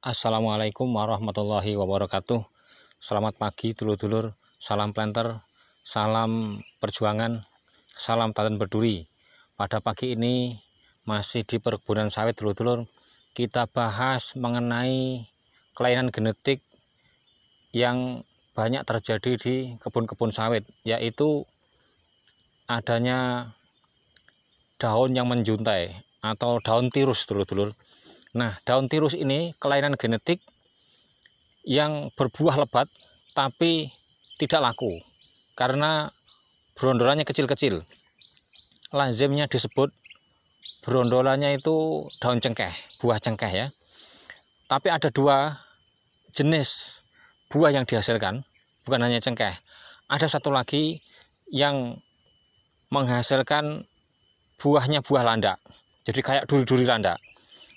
Assalamualaikum warahmatullahi wabarakatuh. Selamat pagi dulur-dulur, salam planter, salam perjuangan, salam tandan berduri. Pada pagi ini masih di perkebunan sawit dulur-dulur, kita bahas mengenai kelainan genetik yang banyak terjadi di kebun-kebun sawit, yaitu adanya daun yang menjuntai atau daun tirus dulur-dulur. Nah, daun tirus ini kelainan genetik yang berbuah lebat tapi tidak laku karena brondolannya kecil-kecil. Lazimnya disebut brondolannya itu daun cengkeh, buah cengkeh ya. Tapi ada dua jenis buah yang dihasilkan, bukan hanya cengkeh. Ada satu lagi yang menghasilkan buahnya buah landak. Jadi kayak duri-duri landak.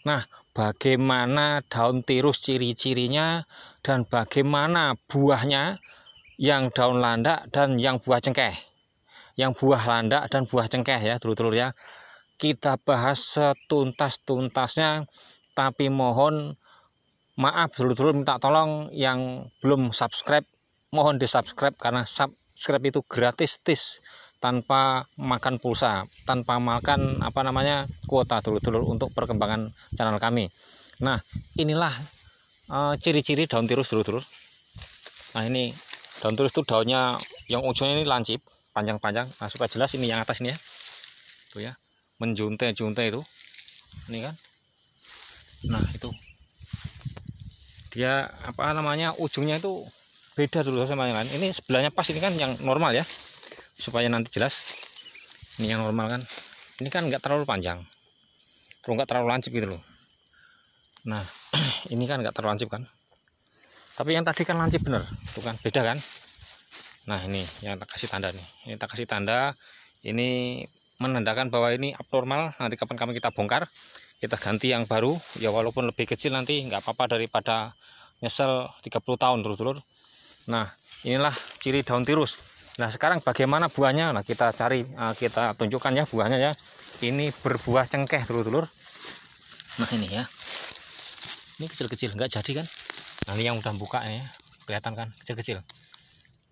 Nah, bagaimana daun tirus ciri-cirinya dan bagaimana buahnya yang daun landak dan yang buah cengkeh. Yang buah landak dan buah cengkeh ya, dulur-dulur ya. Kita bahas setuntas-tuntasnya, tapi mohon maaf dulur-dulur, minta tolong yang belum subscribe, mohon di-subscribe karena subscribe itu gratis tanpa makan pulsa, tanpa makan kuota dulur-dulur untuk perkembangan channel kami. Nah, inilah ciri-ciri daun tirus dulur-dulur. Nah, ini daun tirus itu daunnya yang ujungnya ini lancip, panjang-panjang. Nah, supaya jelas ini yang atas ini ya. Tuh ya, menjuntai-juntai itu. Ini kan. Nah, itu. Dia ujungnya itu beda dulu sama yang lain. Ini sebelahnya pas, ini kan yang normal ya. Supaya nanti jelas, ini yang normal kan, ini kan nggak terlalu panjang, nggak terlalu lancip gitu loh. Nah, ini kan nggak terlalu lancip kan, tapi yang tadi kan lancip bener, tuh kan beda kan. Nah, ini yang tak kasih tanda nih, ini tak kasih tanda, ini menandakan bahwa ini abnormal. Nanti kapan kami kita bongkar, kita ganti yang baru ya, walaupun lebih kecil nanti nggak apa-apa daripada nyesel 30 tahun dulur-dulur. Nah, inilah ciri daun tirus. Nah, sekarang bagaimana buahnya? Nah, kita cari, kita tunjukkan ya buahnya ya. Ini berbuah cengkeh dulur-dulur. Nah, ini ya. Ini kecil-kecil, nggak jadi kan? Nah, ini yang udah buka ya, kelihatan kan kecil-kecil.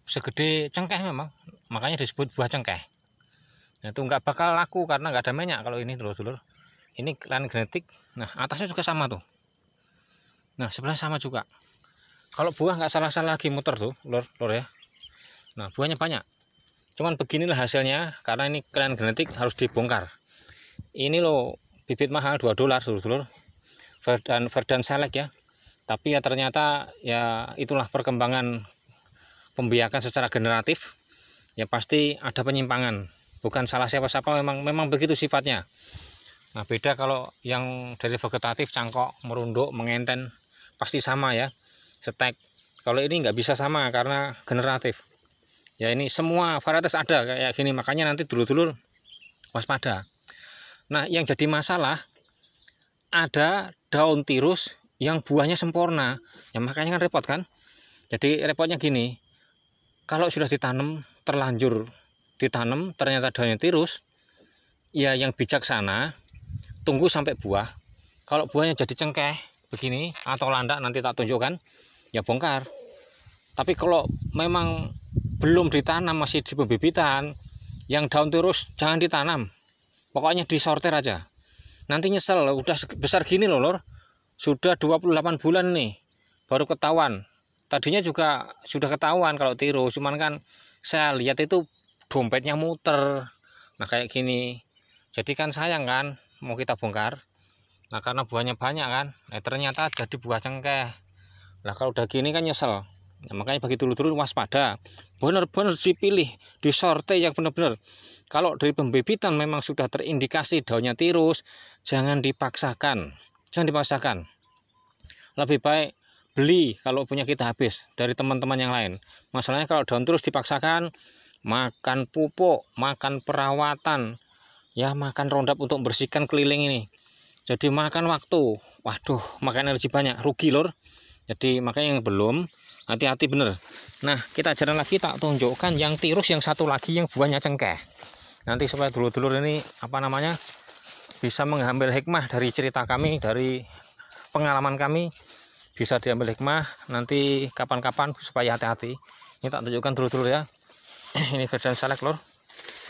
Segede cengkeh memang, makanya disebut buah cengkeh. Nah, itu nggak bakal laku karena nggak ada minyak kalau ini dulur-dulur. Ini kelainan genetik. Nah, atasnya juga sama tuh. Nah, sebelah sama juga. Kalau buah nggak salah-salah lagi muter tuh, lor ya. Nah, buahnya banyak. Cuman beginilah hasilnya, karena ini kelainan genetik harus dibongkar. Ini loh bibit mahal $2 dulur-dulur. Verdant Select ya. Tapi ya ternyata ya itulah perkembangan pembiakan secara generatif. Ya pasti ada penyimpangan. Bukan salah siapa-siapa, memang begitu sifatnya. Nah, beda kalau yang dari vegetatif, cangkok, merunduk, mengenten, pasti sama ya. Stek. Kalau ini nggak bisa sama karena generatif. Ya, ini semua varietas ada kayak gini, makanya nanti dulur-dulur waspada. Nah, yang jadi masalah ada daun tirus yang buahnya sempurna. Ya, makanya kan repot kan. Jadi repotnya gini, kalau sudah ditanam, terlanjur ditanam, ternyata daunnya tirus, ya yang bijaksana tunggu sampai buah. Kalau buahnya jadi cengkeh begini atau landak, nanti tak tunjukkan, ya bongkar. Tapi kalau memang belum ditanam, masih di pembibitan, yang daun tirus jangan ditanam, pokoknya disortir aja. Nanti nyesel, udah besar gini loh lor, sudah 28 bulan nih baru ketahuan. Tadinya juga sudah ketahuan kalau tirus, cuman kan saya lihat itu dompetnya muter. Nah, kayak gini, jadi kan sayang kan, mau kita bongkar. Nah, karena buahnya banyak kan, ternyata jadi buah cengkeh. Nah, kalau udah gini kan nyesel. Nah, makanya bagi dulur-dulur waspada, benar-benar dipilih, disortir yang benar-benar. Kalau dari pembibitan memang sudah terindikasi daunnya tirus, jangan dipaksakan, lebih baik beli kalau punya kita habis dari teman-teman yang lain. Masalahnya kalau daun tirus dipaksakan, makan pupuk, makan perawatan, ya makan Roundup untuk bersihkan keliling ini, jadi makan waktu, waduh, makan energi banyak, rugi lor. Jadi makanya yang belum, hati-hati bener. Nah, kita jalan lagi, tak tunjukkan yang tirus yang satu lagi yang buahnya cengkeh. Nanti supaya dulur-dulur ini bisa mengambil hikmah dari cerita kami, dari pengalaman kami. bisa diambil hikmah nanti kapan-kapan supaya hati-hati. Ini tak tunjukkan dulu ya. Ini Verdant Select lor,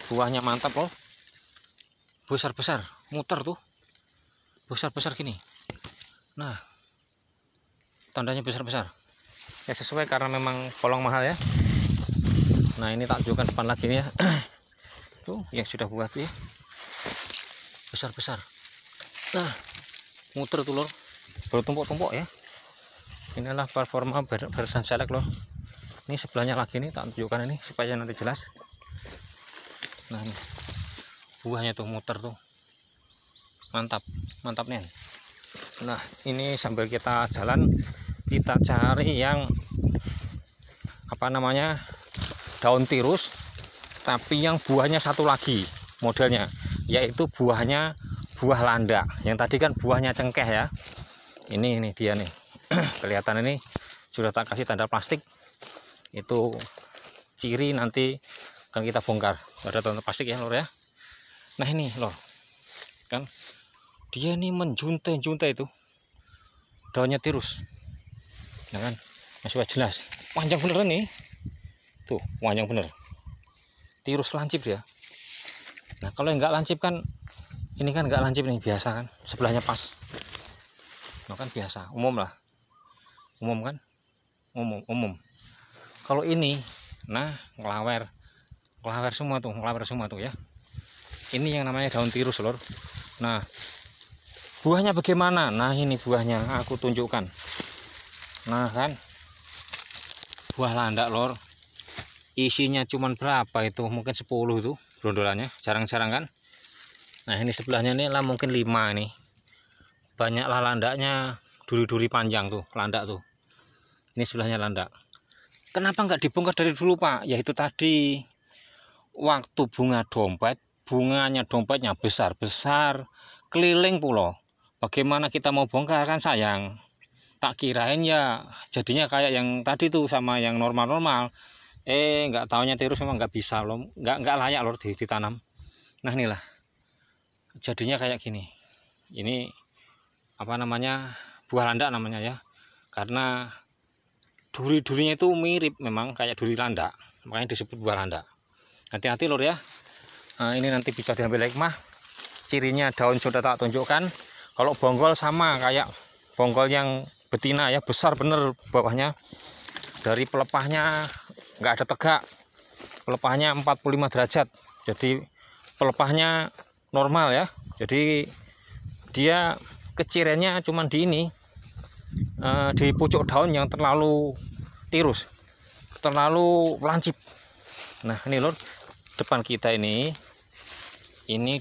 buahnya mantap lor, besar-besar, muter tuh, besar-besar gini. Nah, tandanya besar-besar ya, sesuai karena memang polong mahal ya. Nah ini tak tunjukkan depan lagi nih ya. Tuh yang sudah buah tuh ya, besar-besar. Nah muter tuh lor, bertumpuk-tumpuk ya. Inilah performa Verdant Select lor. Ini sebelahnya lagi nih, tak tunjukkan ini supaya nanti jelas. Nah ini buahnya tuh muter tuh, mantap mantap nih. Nah ini sambil kita jalan kita cari yang apa namanya daun tirus, tapi yang buahnya satu lagi modelnya, yaitu buahnya buah landak. Yang tadi kan buahnya cengkeh ya. Ini dia nih. Kelihatan ini sudah tak kasih tanda plastik. Itu ciri nanti akan kita bongkar. Ada tanda plastik ya lor ya. Nah ini lor, kan dia ini menjuntai itu daunnya tirus. Nah kan masih jelas, panjang bener nih. Tuh panjang bener, tirus lancip dia. Nah kalau yang nggak lancip kan, ini kan nggak lancip nih, biasa kan, sebelahnya pas. Nah kan biasa, umum lah, umum kan, umum. Kalau ini, nah ngelawer semua tuh ya. Ini yang namanya daun tirus lor. Nah buahnya bagaimana? Nah ini buahnya aku tunjukkan. Nah kan buah landak lor, isinya cuman berapa itu, mungkin 10 itu brondolannya, jarang-jarang kan. Nah ini sebelahnya nih lah mungkin 5 nih, banyak lah landaknya, duri-duri panjang tuh landak tuh. Ini sebelahnya landak. Kenapa nggak dibongkar dari dulu Pak? Ya itu tadi, waktu bunganya dompetnya besar-besar, keliling pulau. Bagaimana kita mau bongkar kan sayang. Tak kirain ya jadinya kayak yang tadi tuh sama yang normal-normal. Nggak taunya tirus, memang nggak bisa loh, nggak layak loh ditanam. Nah inilah jadinya kayak gini. Ini apa namanya, buah landak namanya ya, karena duri-durinya itu mirip memang kayak duri landak, makanya disebut buah landak. Hati-hati lor ya. Nah, ini nanti bisa diambil hikmah. Cirinya daun sudah tak tunjukkan. Kalau bonggol sama kayak bonggol yang betina ya, besar bener bawahnya. Dari pelepahnya nggak ada tegak, pelepahnya 45 derajat, jadi pelepahnya normal ya. Jadi dia kecirennya cuman di ini, di pucuk daun yang terlalu tirus, terlalu lancip. Nah ini lor, depan kita ini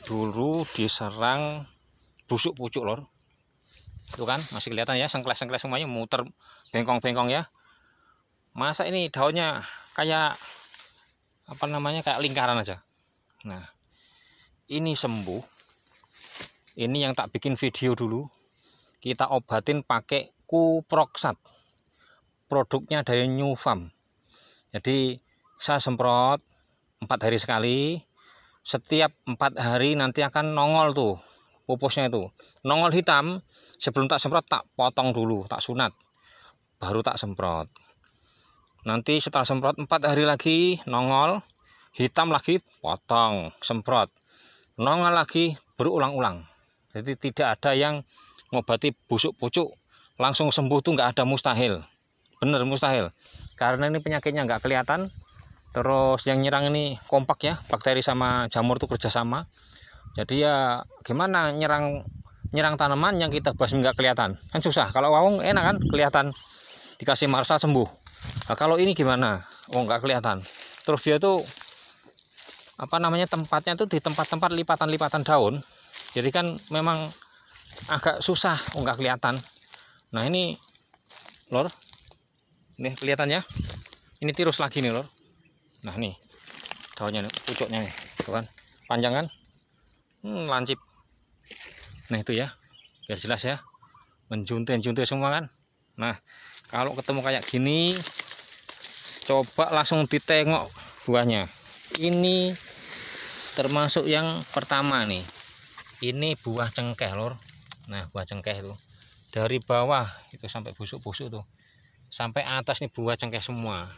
dulu diserang busuk pucuk lor. Itu kan masih kelihatan ya, sengklek-sengklek semuanya, muter bengkong-bengkong ya. Masa ini daunnya kayak apa namanya, kayak lingkaran aja. Nah ini sembuh. Ini yang tak bikin video dulu, kita obatin pakai Kuproxat, produknya dari New Farm. Jadi saya semprot 4 hari sekali, setiap 4 hari nanti akan nongol tuh pupusnya, itu nongol hitam. Sebelum tak semprot tak potong dulu, tak sunat, baru tak semprot. Nanti setelah semprot 4 hari lagi nongol hitam lagi, potong, semprot, nongol lagi, berulang-ulang. Jadi tidak ada yang ngobati busuk pucuk langsung sembuh tuh, nggak ada, mustahil, bener mustahil. Karena ini penyakitnya nggak kelihatan. Terus yang nyerang ini kompak ya, bakteri sama jamur tuh kerjasama. Jadi ya gimana nyerang tanaman yang kita basmi nggak kelihatan kan susah. Kalau wawung enak kan, kelihatan, dikasih marsal sembuh. Nah, kalau ini gimana? Oh nggak kelihatan. Terus dia tuh apa namanya, tempatnya tuh di tempat-tempat lipatan daun. Jadi kan memang agak susah, nggak kelihatan. Nah ini lor, ini kelihatan ya, ini tirus lagi nih lor. Nah nih daunnya nih, pucuknya nih, tuh kan panjang kan, lancip. Nah itu ya, biar jelas ya, menjuntai semua kan. Nah kalau ketemu kayak gini, coba langsung ditengok buahnya. Ini termasuk yang pertama nih, ini buah cengkeh lor. Nah buah cengkeh itu dari bawah itu sampai busuk-busuk tuh, sampai atas nih buah cengkeh semua.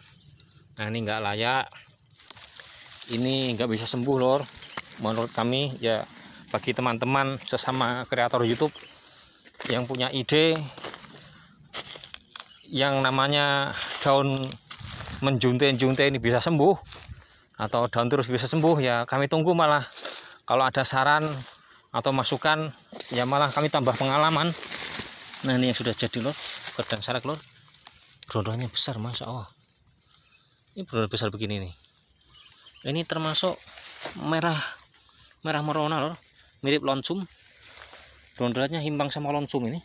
Nah ini nggak layak, ini nggak bisa sembuh lor, menurut kami ya. Bagi teman-teman sesama kreator YouTube yang punya ide yang namanya daun menjuntai-juntai ini bisa sembuh, atau daun terus bisa sembuh, ya kami tunggu. Malah kalau ada saran atau masukan ya malah kami tambah pengalaman. Nah ini yang sudah jadi lor, gedang sarak lor, berondolnya besar, masya Allah. Ini berondol besar begini nih, ini termasuk merah merona lor, mirip lonsum. Brondolannya imbang sama lonsum ini.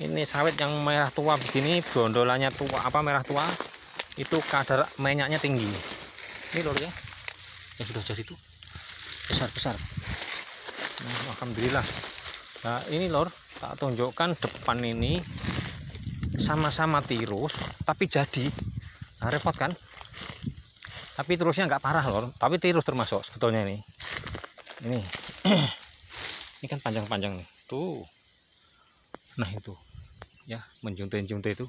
Ini sawit yang merah tua begini, brondolannya tua, merah tua, itu kadar minyaknya tinggi. Ini lor ya, yang sudah jadi itu besar. Alhamdulillah. Nah ini lor, tak tunjukkan depan ini sama-sama tirus tapi jadi. Nah, repot kan, tapi tirusnya nggak parah lor, tapi tirus termasuk sebetulnya ini ini kan panjang-panjang nih tuh. Nah itu ya, menjuntai-juntai itu.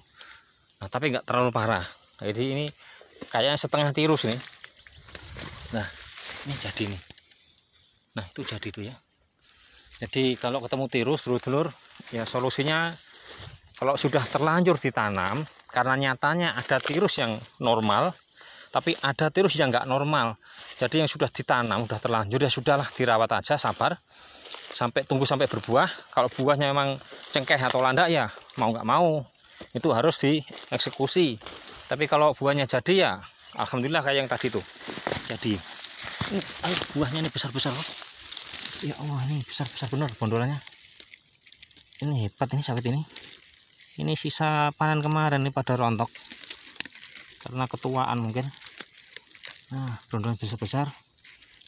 Nah tapi nggak terlalu parah, jadi ini kayaknya setengah tirus nih. Nah ini jadi nih. Nah itu jadi tuh ya. Jadi kalau ketemu tirus dulur-dulur ya, solusinya kalau sudah terlanjur ditanam, karena nyatanya ada tirus yang normal tapi ada tirus yang nggak normal. Jadi yang sudah ditanam udah terlanjur ya sudahlah, dirawat aja, sabar tunggu sampai berbuah. Kalau buahnya memang cengkeh atau landak ya mau nggak mau itu harus dieksekusi. Tapi kalau buahnya jadi ya alhamdulillah kayak yang tadi tuh. Jadi ini buahnya ini besar-besar loh. Ya Allah, ini besar-besar bener bondolannya. Ini hebat ini sawit ini. Ini sisa panen kemarin nih pada rontok karena ketuaan mungkin. Nah, brondolan besar-besar.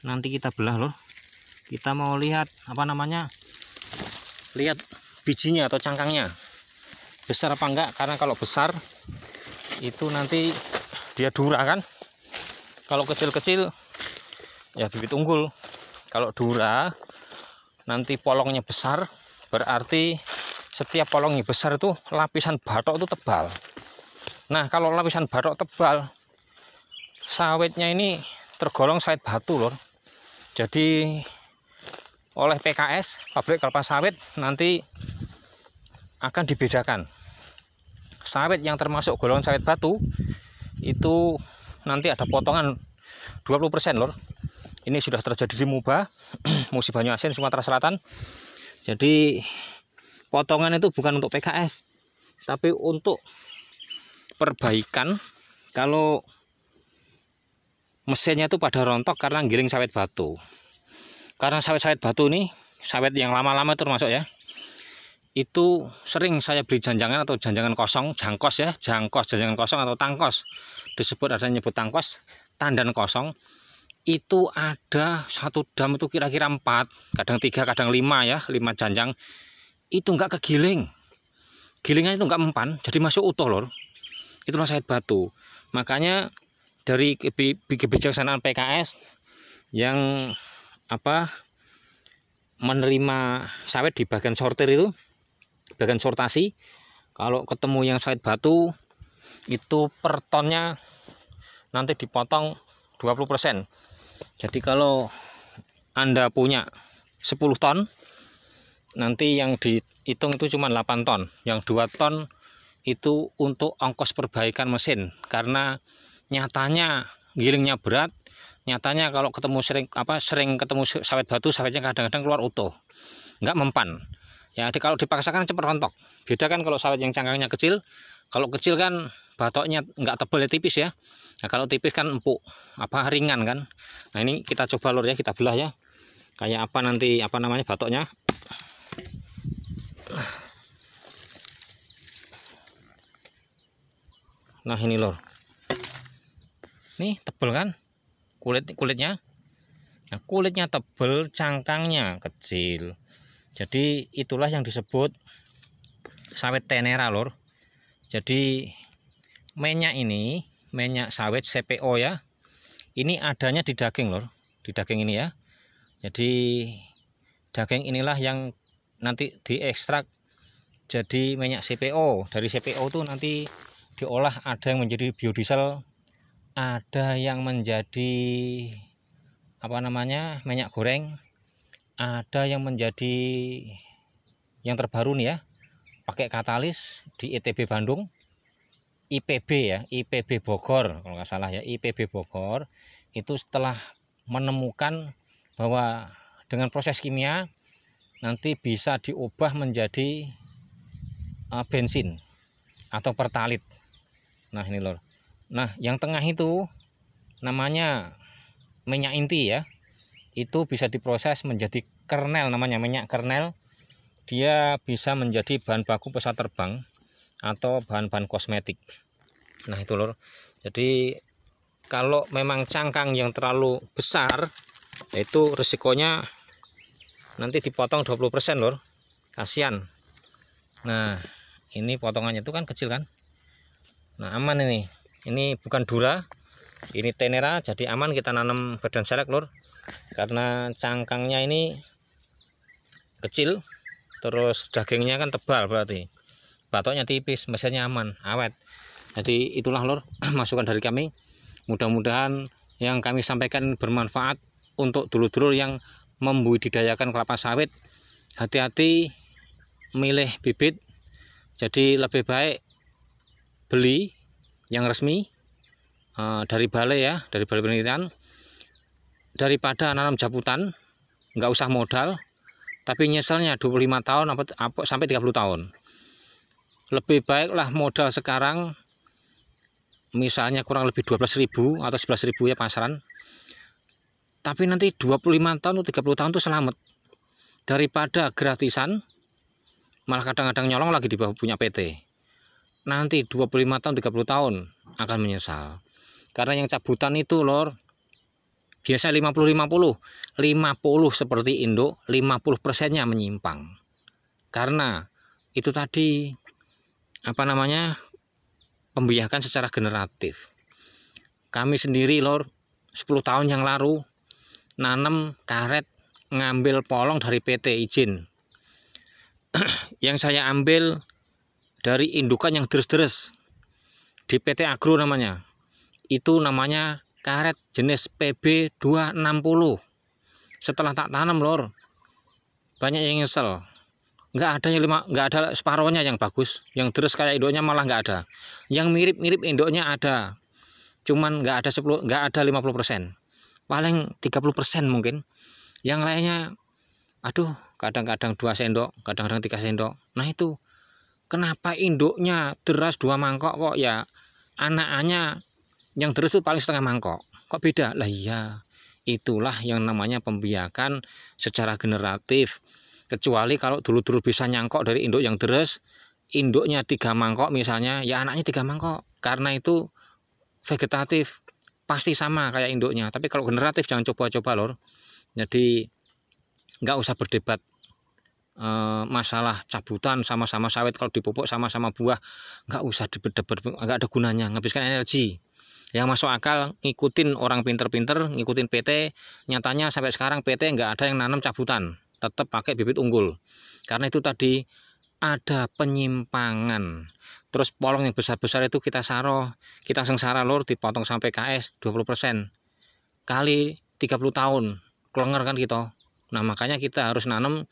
Nanti kita belah loh. Kita mau lihat apa namanya? Lihat bijinya atau cangkangnya. Besar apa enggak? Karena kalau besar itu nanti dia dura kan. Kalau kecil-kecil ya bibit unggul. Kalau dura nanti polongnya besar, berarti setiap polongnya besar itu lapisan batok itu tebal. Nah, kalau lapisan batok tebal, sawitnya ini tergolong sawit batu lor. Jadi oleh PKS, pabrik kelapa sawit, nanti akan dibedakan. Sawit yang termasuk golongan sawit batu itu nanti ada potongan 20% lor. Ini sudah terjadi di Muba, Musi Banyuasin, Sumatera Selatan. Jadi potongan itu bukan untuk PKS, tapi untuk perbaikan kalau mesinnya itu pada rontok karena giling sawit batu. Karena sawit-sawit batu ini, sawit yang lama-lama termasuk ya, itu sering saya beli janjangan atau janjangan kosong, jangkos ya, janjangan kosong atau tangkos. Disebut, ada yang nyebut tangkos, tandan kosong. Itu ada satu dam itu kira-kira 4, kadang 3, kadang 5 ya, 5 janjang. Itu enggak kegiling. Gilingannya itu enggak mempan, jadi masuk utuh lor. Itulah sawit batu. Makanya dari kebijaksanaan PKS yang menerima sawit di bagian sortir itu, bagian sortasi, kalau ketemu yang sawit batu itu per tonnya nanti dipotong 20%. Jadi kalau Anda punya 10 ton, nanti yang dihitung itu cuma 8 ton. Yang 2 ton itu untuk ongkos perbaikan mesin, karena nyatanya gilingnya berat. Nyatanya kalau ketemu sering ketemu sawit batu, sawitnya kadang-kadang keluar utuh, nggak mempan. Ya, kalau dipaksakan cepat rontok. Beda kan kalau sawit yang cangkangnya kecil. Kalau kecil kan batoknya nggak tebal ya, tipis ya. Nah, kalau tipis kan empuk, ringan kan. Nah ini kita coba lor ya, kita belah ya. Kayak apa nanti namanya batoknya. Nah ini lor. Nih tebel kan? Kulitnya. Nah, kulitnya tebel, cangkangnya kecil. Jadi itulah yang disebut sawit tenera lor. Jadi minyak ini, minyak sawit CPO ya, ini adanya di daging lor, di daging ini ya. Jadi daging inilah yang nanti diekstrak jadi minyak CPO. Dari CPO itu nanti diolah, ada yang menjadi biodiesel, ada yang menjadi minyak goreng, ada yang menjadi yang terbaru nih ya, pakai katalis di ITB Bandung, IPB ya, IPB Bogor kalau nggak salah ya, IPB Bogor itu setelah menemukan bahwa dengan proses kimia nanti bisa diubah menjadi bensin atau pertalit. Nah ini lor. Nah yang tengah itu namanya minyak inti ya, itu bisa diproses menjadi kernel, namanya minyak kernel. Dia bisa menjadi bahan baku pesawat terbang atau bahan-bahan kosmetik. Nah itu lor. Jadi kalau memang cangkang yang terlalu besar, itu resikonya nanti dipotong 20% lor, kasihan. Nah ini potongannya itu kan kecil kan. Nah aman ini bukan Dura, ini Tenera, jadi aman kita nanam badan selek lor, karena cangkangnya ini kecil, terus dagingnya kan tebal, berarti batoknya tipis, mesinnya aman, awet. Jadi itulah lor masukan dari kami. Mudah-mudahan yang kami sampaikan bermanfaat untuk dulur-dulur yang membudidayakan kelapa sawit. Hati-hati milih bibit, jadi lebih baik beli yang resmi dari balai ya, dari balai penelitian, daripada nanam jabutan, nggak usah modal tapi nyeselnya 25 tahun sampai 30 tahun. Lebih baiklah modal sekarang misalnya kurang lebih 12.000 atau 11.000 ya pasaran, tapi nanti 25 tahun atau 30 tahun itu selamat, daripada gratisan malah kadang-kadang nyolong lagi di bawah punya PT. Nanti 25 tahun 30 tahun akan menyesal. Karena yang cabutan itu lor biasa 50-50 seperti induk, 50%-nya menyimpang. Karena itu tadi pembiakan secara generatif. Kami sendiri lor 10 tahun yang lalu nanam karet, ngambil polong dari PT izin. Yang saya ambil dari indukan yang deres-deres di PT Agro namanya. Itu namanya karet jenis PB260. Setelah tak tanam lor, banyak yang nyesel. Nggak ada separohnya yang bagus, yang deres kayak induknya malah nggak ada. Yang mirip-mirip induknya ada, cuman nggak ada 50%, paling 30% mungkin. Yang lainnya, aduh, kadang-kadang 2 sendok, kadang-kadang 3 sendok. Nah itu kenapa induknya deras 2 mangkok kok ya anak-anaknya yang deres itu paling setengah mangkok, kok beda? Lah iya, itulah yang namanya pembiakan secara generatif. Kecuali kalau dulu-dulu bisa nyangkok dari induk yang deres, induknya 3 mangkok misalnya, ya anaknya 3 mangkok, karena itu vegetatif, pasti sama kayak induknya. Tapi kalau generatif jangan coba-coba lor. Jadi nggak usah berdebat masalah cabutan sama-sama sawit, kalau dipupuk sama-sama buah, nggak usah debat-debat, nggak ada gunanya, menghabiskan energi. Yang masuk akal ngikutin orang pinter-pinter, ngikutin PT. Nyatanya sampai sekarang PT nggak ada yang nanam cabutan, tetap pakai bibit unggul. Karena itu tadi ada penyimpangan. Terus polong yang besar-besar itu kita sengsara lor, dipotong sampai KS 20% kali 30 tahun, klenger kan kita. Nah makanya kita harus nanam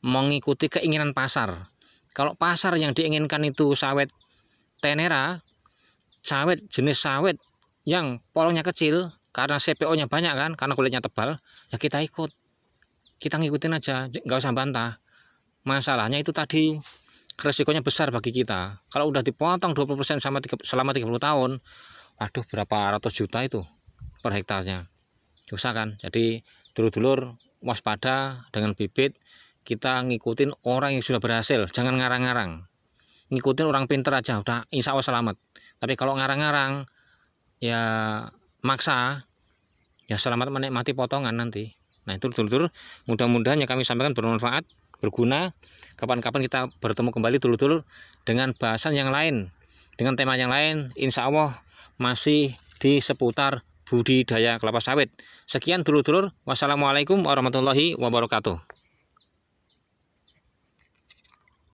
mengikuti keinginan pasar. Kalau pasar yang diinginkan itu sawit Tenera, sawit jenis sawit yang polongnya kecil, karena CPO-nya banyak kan, karena kulitnya tebal, ya kita ikut. Kita ngikutin aja, nggak usah bantah. Masalahnya itu tadi, resikonya besar bagi kita. Kalau udah dipotong 20% selama 30 tahun, waduh berapa ratus juta itu per hektarnya. Susah kan? Jadi dulur-dulur waspada dengan bibit. Kita ngikutin orang yang sudah berhasil, jangan ngarang-ngarang. Ngikutin orang pinter aja, udah insya Allah selamat. Tapi kalau ngarang-ngarang, ya maksa, ya selamat menikmati potongan nanti. Nah itu dulur-dulur, mudah-mudahan yang kami sampaikan bermanfaat, berguna. Kapan-kapan kita bertemu kembali dulur-dulur dengan bahasan yang lain, dengan tema yang lain, insya Allah masih di seputar budidaya kelapa sawit. Sekian dulur-dulur, wassalamualaikum warahmatullahi wabarakatuh.